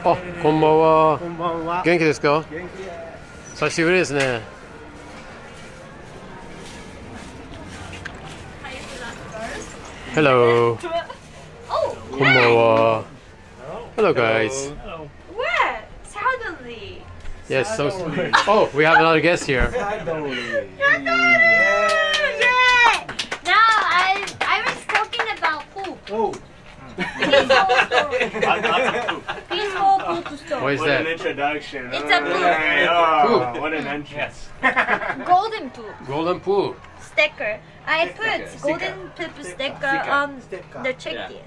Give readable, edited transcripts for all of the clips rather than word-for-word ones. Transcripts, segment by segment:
こんばんは。こんばんは。元気ですか？元気です。久しぶりですね。Hello. こんばんは。Hello guys. What? Suddenly. Yes, so oh, we have another guest here. Yay! Now I was talking about poop. Oh. Peaceful poop story. What is What an that? introduction. It's a poop. Oh, what an entrance. Golden poop Golden pool. sticker. I put golden poop sticker on the chicken.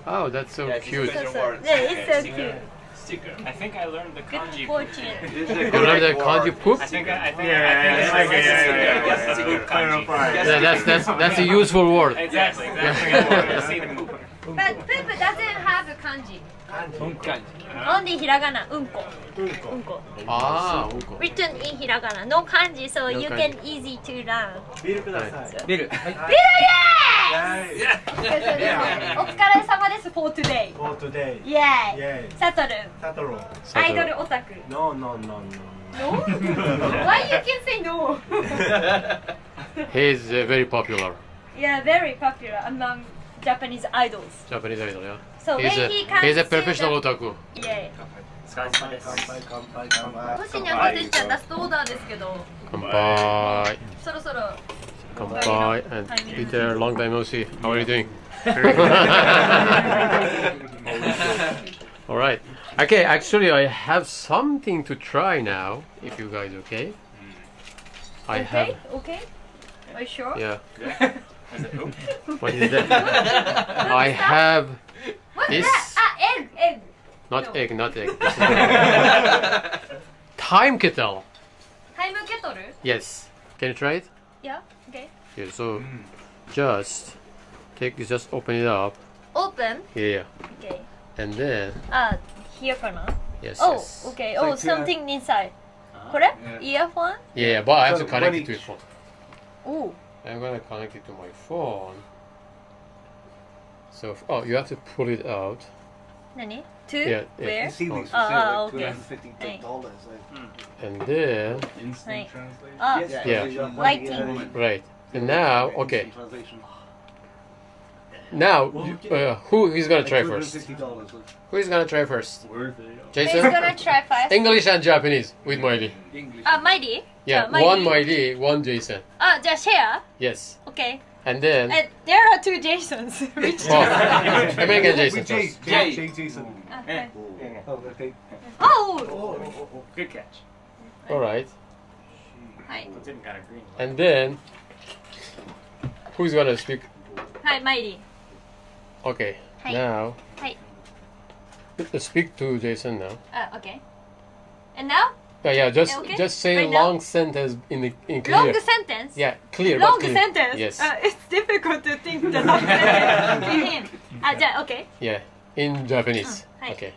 Oh, that's so cute. So, yeah, it's so cute. Sticker. I think I learned the Good kanji. fortune. You learned the kanji poop? I think it's Yeah, that's a useful word. Exactly. I've seen it before. But poop doesn't have a kanji. Only hiragana, unko. Unko. Ah, unko. Written in hiragana, no kanji, so you kanji. can easy to learn. ビールください。ビル。ビルイエーイ！お疲れ様です for today. For today. イエーイ Yay. サトルン、サトロ。アイドルオタク。 No, no, no, no. No? Why you can say no? He's very popular. Yeah, very popular among Japanese idols. Japanese idol, yeah. So when he comes He's a to professional the... otaku. Yeah. 乾杯、乾杯、乾杯。星にゃこてっちゃんラストオーダーですけど、乾杯。そろそろ乾杯。And Peter, long time no see. How are you doing? All right. Okay, actually, I have something to try now. If you guys okay? I have. Okay? Are you sure? Yeah. What is that? I have What's this. that? Ah, egg. Not No. egg, not egg. This is Timekettle. タイムケトル Yes. Can you try it? Yeah, okay. Yeah. So, just open it up. Open. Yeah. Okay. And then Here かな yes. Oh, yes. okay. It's Oh, like something inside. これ Earphone? Yeah, but I have to So, connect when it to your phone. Oh. I'm gonna connect it to my phone. So, oh, you have to pull it out. 何 To? Yeah, yeah. Where? You see these for Oh, sale, okay. like $250. And then, Right. translator. Ah, Yeah. lighting. right. And now, okay. Translation. Now, who is gonna try first? $250. Who is gonna try first? Worth it. Who's Jason? gonna try first? English and Japanese with Miley. English. Miley? Yeah, one Miley, one Jason. じゃあ share? Yes. Okay. And then, There are two Jasons. Which oh, Jason? American Jason With Jay. first. Jay Jason. Okay. Oh, okay. Oh! Good catch. Alright. はい。 Didn't got a green. And then, who's gonna speak? はい、マイリー。 Okay. Hi. Now, はい。 speak to Jason now. Okay. And now? Yeah, Okay. just say Right now? long sentence in clear. Long sentence? Yeah, clear. Long but clear. sentence? Yes. It's difficult to think the long sentence to him. じゃあ OK? Yeah, in Japanese. はい。 Okay.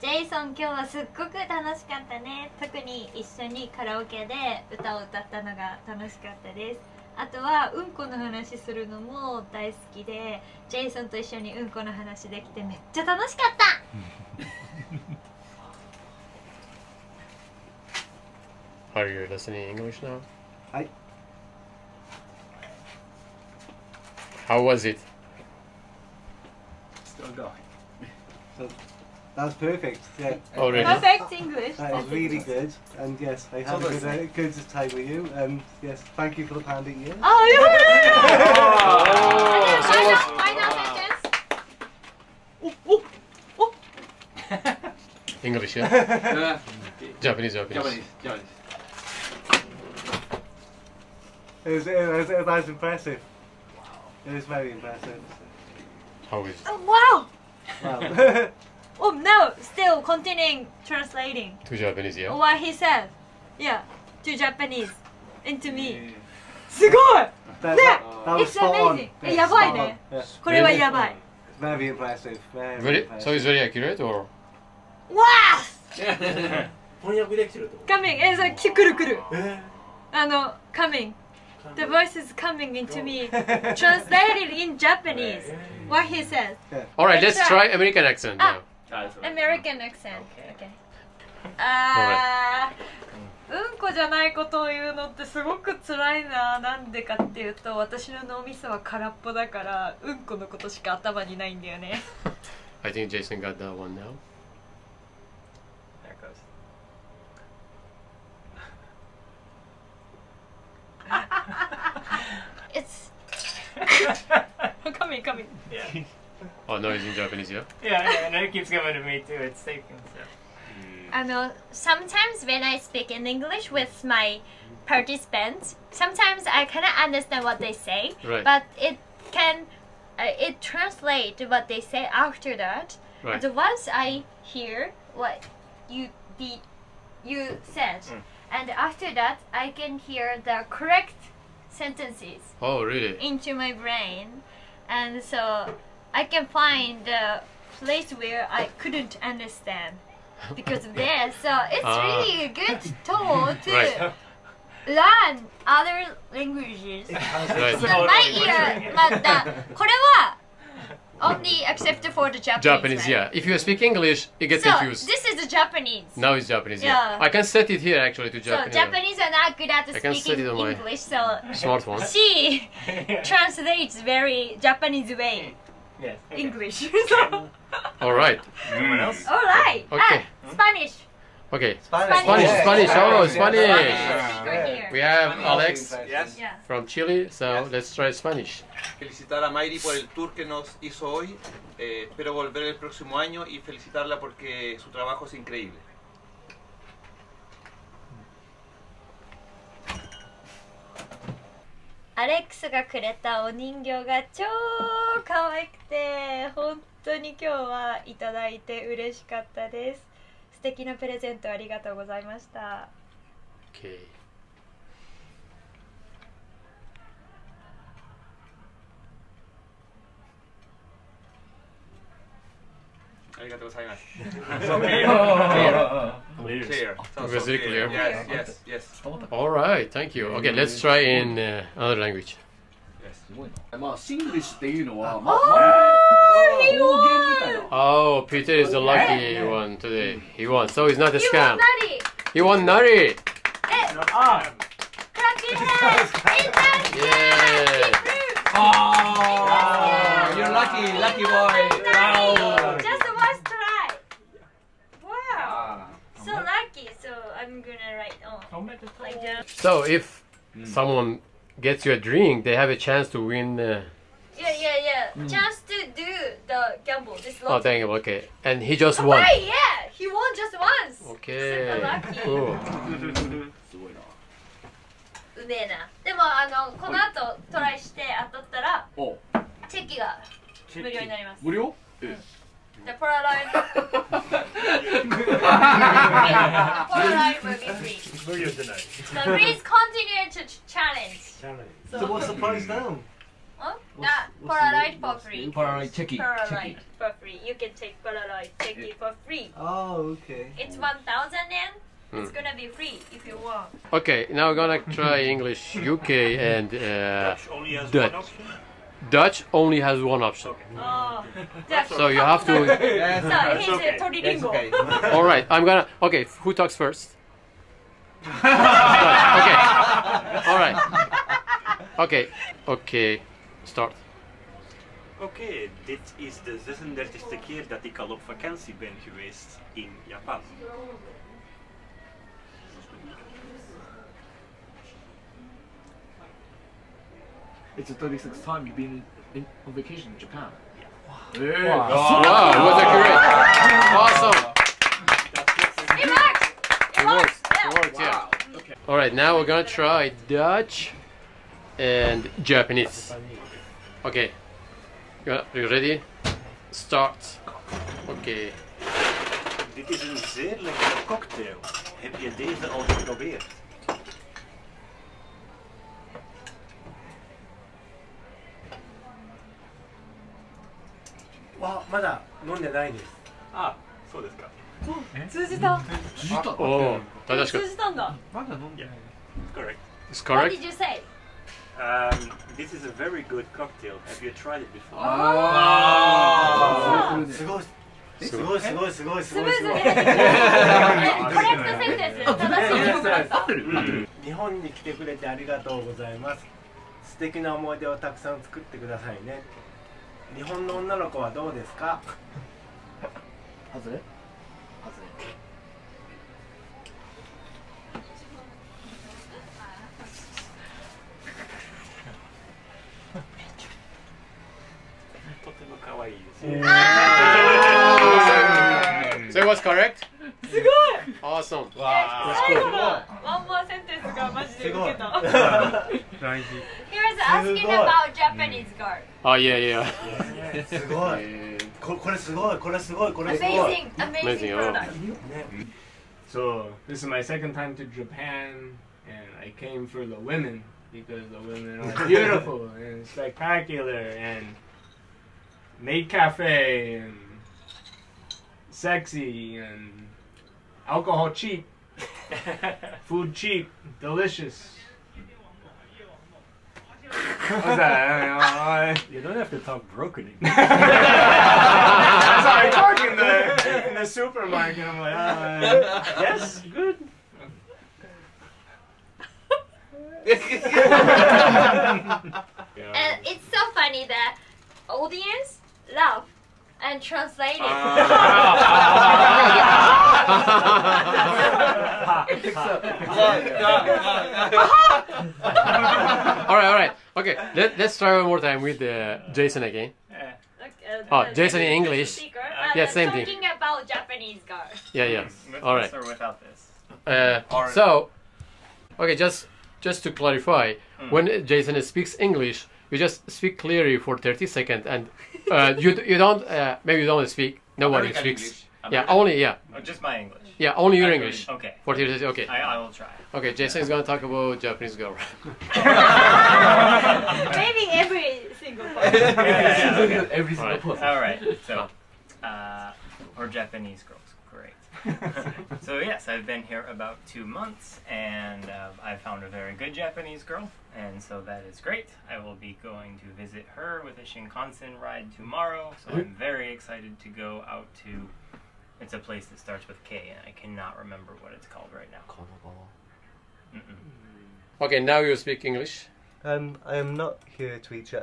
ジェイソン今日はすっごく楽しかったね。特に一緒にカラオケで歌を歌ったのが楽しかったです。あとはうんこの話するのも大好きで、ジェイソンと一緒にうんこの話できてめっちゃ楽しかった。Are you listening English now? Hi. How was it? Still going. So, that's perfect. Yeah. Already? Perfect English. That was really good. And yes, I had a good time with you. And yes, thank you for the pound a year. Oh, yeah! Oh, so much. Final sentence. English, yeah? Japanese. Japanese. It was impressive. It was very impressive. How is it? Oh, wow! Wow. Oh, no, still continuing translating To Japanese, yeah? what he said. Yeah, to Japanese and to me. すごい! That was It's spot on. amazing. Yes, やばい spot ね。 on. Yeah. これはやばい。 Very impressive. Very Very, impressive. so it's very accurate or? わ翻訳できてるってこー !coming! 来る来る。とcoming. The voice is coming into me. Translated in Japanese. What he says. Alright, Let's let's try. try American accent Ah. now. American accent. Okay. Okay. うんこじゃないことを言うのってすごく辛いな。なんでかっていうと、私の脳みそは空っぽだからうんこのことしか頭にないんだよね。I think Jason got that one now. There it goes. It's coming. Yeah. Oh no, it's in Japanese, yeah? Yeah, and it keeps coming to me too. It's taken. So. Sometimes when I speak in English with my participants, sometimes I cannot understand what they say, Right. but it translates what they say after that. Right. And once I hear what you said, and after that I can hear the correct sentences Oh, really? into my brain, and so I can find the place where I couldn't understand because of this. So it's really a good tool to Right. learn other languages. Right. So my ear, but これは only accepted for the Japanese. Japanese, right? yeah. If you speak English, you get So confused. this is the Japanese. Now it's Japanese, yeah. Yeah. I can set it here actually to So Japanese. Japanese are not good at I can set speaking it on my English, so Smartphone. she translates very Japanese way Yes. English. All right. Anyone else? All right. Okay. Spanish. Okay. Spanish. Spanish. Yeah. Spanish. Oh, Spanish. Speaker here. We have Alex Yes. Yeah. from Chile, so let's try Spanish. Felicitar a Miley por el tour que nos hizo hoy. Espero volver el próximo año y felicitarla porque su trabajo es increíble. Alex がくれたお人形が超可愛くて本当に今日はいただいて嬉しかったです。素敵なプレゼントありがとうございました。 Okay. ありがとうございます。 So clear. Clear. It was really clear. Yes, yes, yes. All right. Thank you. Okay, let's try in another language. まあシングリッシュっていうのはあー、方言みたいな。 Oh, Peter is the lucky one today. He won, so it's not a You scam. won Nutty! He won Nutty. Clap your hands! It's a Yeah. Oh, you're lucky boy. Wow. Just one try! Wow! So lucky, so I'm gonna write on like that. So if someone gets you a drink, they have a chance to win. Yeah. Chance to do the gamble, this Oh, lot. thank you. Okay, and he just won. Right, yeah! He won just once! Okay. Super lucky. Cool. すごいな。うめえな。でもこの後トライして当たったらお、チェキが無料になります。無料？The Polaroid will be free. So please continue to challenge. So what's the price now? Huh? Polaroid for free. パラライチェキ。 Polaroid for free. You can take Polaroid cheki for free. Oh, okay. It's 1,000 yen. It's gonna be free if you want. Okay, now we're gonna try English UK and Only has Dutch. one option. Dutch only has one option. Oh, that's So you have to. so he's okay. a Toriringo. All right, I'm gonna. Okay, who talks first? Okay. All right. Okay. Start. Oké, dit is de 36e keer dat ik al op vakantie ben geweest in Japan. It's the 36th time you've been on vacation in Japan. Wow, it was accurate. Awesome. It works. It works. Yeah. Okay. All right, now we're gonna try Dutch and Japanese. Okay. You ready? Start. Okay. Dit is een zeer lekkere cocktail. Heb je deze al geprobeerd? はまだ飲んでないです。あ、そうですか。通じた。 Oh, 正しく。通じたんだ。 Correct. It's What correct. did you say? This is a very good cocktail. Have you tried it before? すごい。すごいすごいすごいすごいすごい。スムーズに入ってきた。コレクトセンテンス正しい曲だった。日本に来てくれてありがとうございます。素敵な思い出をたくさん作ってくださいね。日本の女の子はどうですか？外れ？外れ。とても可愛いですね。So it was correct? すごい。 Awesome. 最後のワンモアセンテンスがマジでウケた。He was asking about Japanese girl. Oh yeah, yeah. すごい。これすごい、これすごい、これすごい。Amazing product. So this is my second time to Japan, and I came for the women because the women are beautiful and spectacular and maid cafe and sexy and alcohol cheap, food cheap, delicious. What's that? You don't have to talk broken English. That's how I talk in the supermarket. I'm like, yes, good. And it's so funny that audience laugh and translate it. All right. Okay, let's try one more time with Jason again. Oh, Jason in English. Yeah, same thing. Talking about Japanese girl. Yeah. With All right. this or without this? So, okay, just to clarify, when Jason speaks English, you just speak clearly for 30 seconds, and you don't maybe you don't speak. Nobody American speaks. English. Yeah, only Oh, just my English. Yeah, only your Actually, English. Okay. For 30 seconds. Okay. I will try. Okay, Jason is gonna talk about Japanese girl. Maybe every single part. Okay. Every single Alright. post. All right. So, or Japanese girls. Great. So yes, I've been here about 2 months, and I found a very good Japanese girl, and so that is great. I will be going to visit her with a Shinkansen ride tomorrow, so I'm very excited to go out to. It's a place that starts with K, and I cannot remember what it's called right now. Okay, now you speak English. I am not here to eat.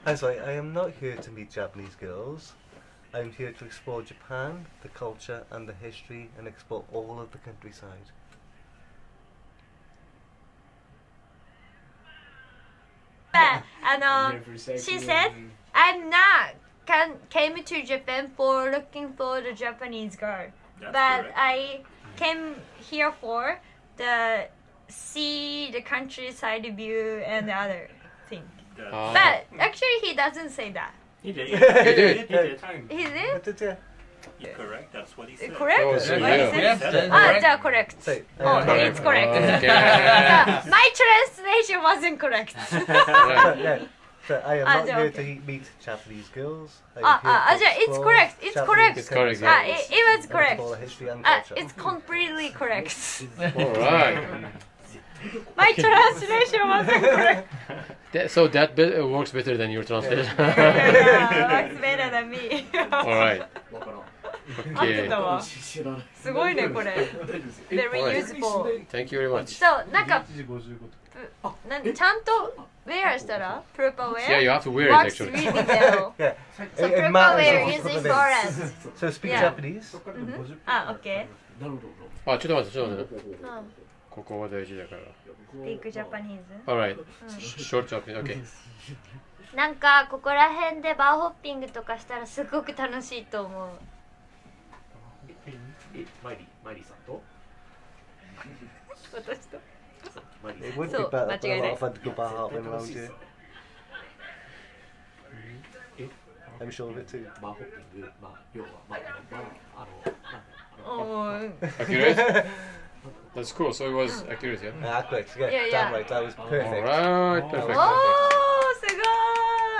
I am not here to meet Japanese girls. I am here to explore Japan, the culture, and the history, and explore all of the countryside. She said, "I'm not came to Japan for looking for the Japanese girl, but correct. I came here for the see the countryside view and the other thing." But actually, he doesn't say that. He did. did. He did. He did? Correct. That's what he said. Correct? Oh, What so he yeah. said? Yes, correct. Say, Oh, it's correct. Okay. My translation wasn't correct. So I am not here okay. to meet Japanese girls. I am here to it's explore correct. It's Japanese correct. It's correct, countryside It was and correct. explore the history and culture. It's completely correct. All right. My translation wasn't correct. So that works better than your translation. Yeah, works better than me. All right. 合って Okay. たわ。知らない。すごいねこれ。Very useful. Thank you very much. そうなんかちゃんとウェアしたらプロパウェ Yeah, you ア have to wear it works actually. really well. Yeah. So It proper matters wear what is the problem important. So speak Yeah. Japanese. あ、OK。なるほど。あ、ちょっと待って、ちょっと待って。うん。ここは大事だから。Speak Japanese. Alright. Short Japanese. Okay. なんかここら辺でバーホッピングとかしたらすごく楽しいと思う。マイリーさんと 私と。 It would be So, better, but 間違い a ない lot of fun to go bar hopping around here. I'm sure of it too. バーホッピング、要はAccurate? That's cool. So it was accurate, yeah? Accurate. Yeah, Yeah, damn yeah. right. That was perfect. Alright, perfect. おーすご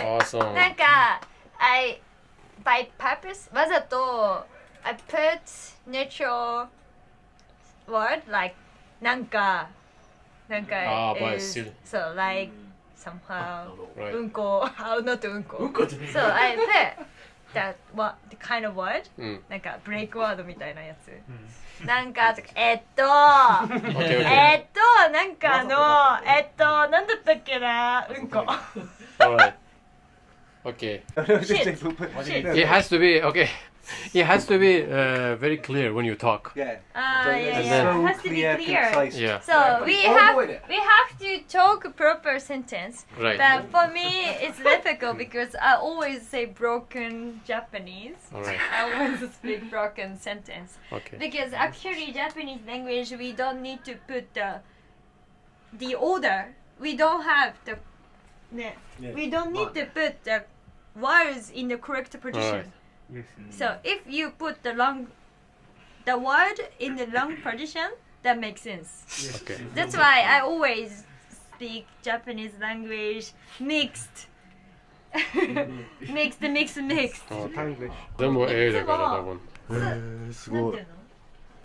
い。 Awesome. なんか by purpose わざと I put neutral word like なんか by is still. so like somehow Right. うんこ how not うんこうんこじゃねえ so I put that what the kind of word、なんかブレイクワードみたいなやつ、なんかなんだったっけな、うんこ。Alright. Okay. It has to be okay. It has to be very clear when you talk. Yeah. It So has to be clear, clear. concise. Yeah. So we have to talk proper sentence. Right. But for me, it's difficult because I always say broken Japanese. Alright. I always speak broken sentence. Okay. Because actually, Japanese language, we don't need to put the order. We don't have the. We don't need to put the words in the correct position. Alright. So if you put the word in the wrong position, that makes sense. Okay. That's why I always speak Japanese language mixed. mixed. でも A だから多分。すごい。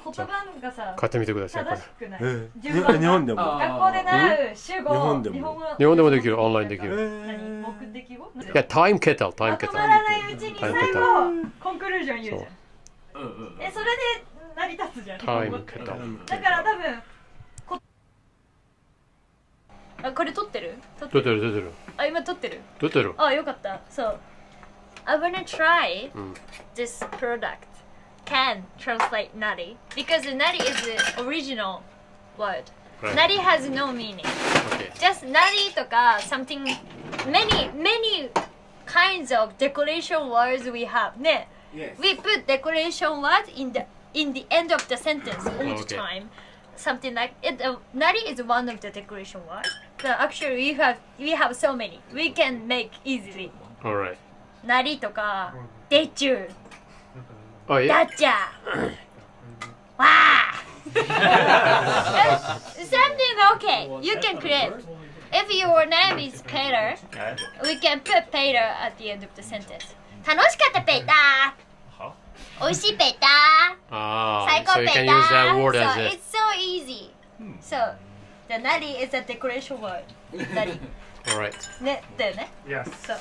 言葉がさ、買ってみてください。これ正しくない。順番日本でも学校で習う主語。日本でも日本でもできる、オンラインできる。何？目的語？いや、タイムケトル、タイムケトル。まとまらないうちに最後コンクルージョン言うじゃん。それで成り立つじゃん。タイムケトル。だから多分これ撮ってる？撮ってる。あ、今撮ってる。撮ってる。あ、よかった。So, I wanna try this product. Can translate nutty because nutty is the original word. Right. Nutty has no meaning. Okay. Just nutty とか something many kinds of decoration words we have. ね。Yes. We put decoration word in the end of the sentence all the Okay. time. Something like it. Nutty is one of the decoration words. But actually we have so many. We can make easily. Alright. なりとか、でちゅう、 Oh, だ yeah. っちゃ、わあ。Something okay. You can create. If your name is Peter, we can put Peter at the end of the sentence. 楽しかったペーター。美味しいペーター。 Ah, 最高 so ペ you ー can タ use that ー。 word So as a... it's so easy. So the nutty is a decoration word. なり。Alright. ね、だよね。Yes. So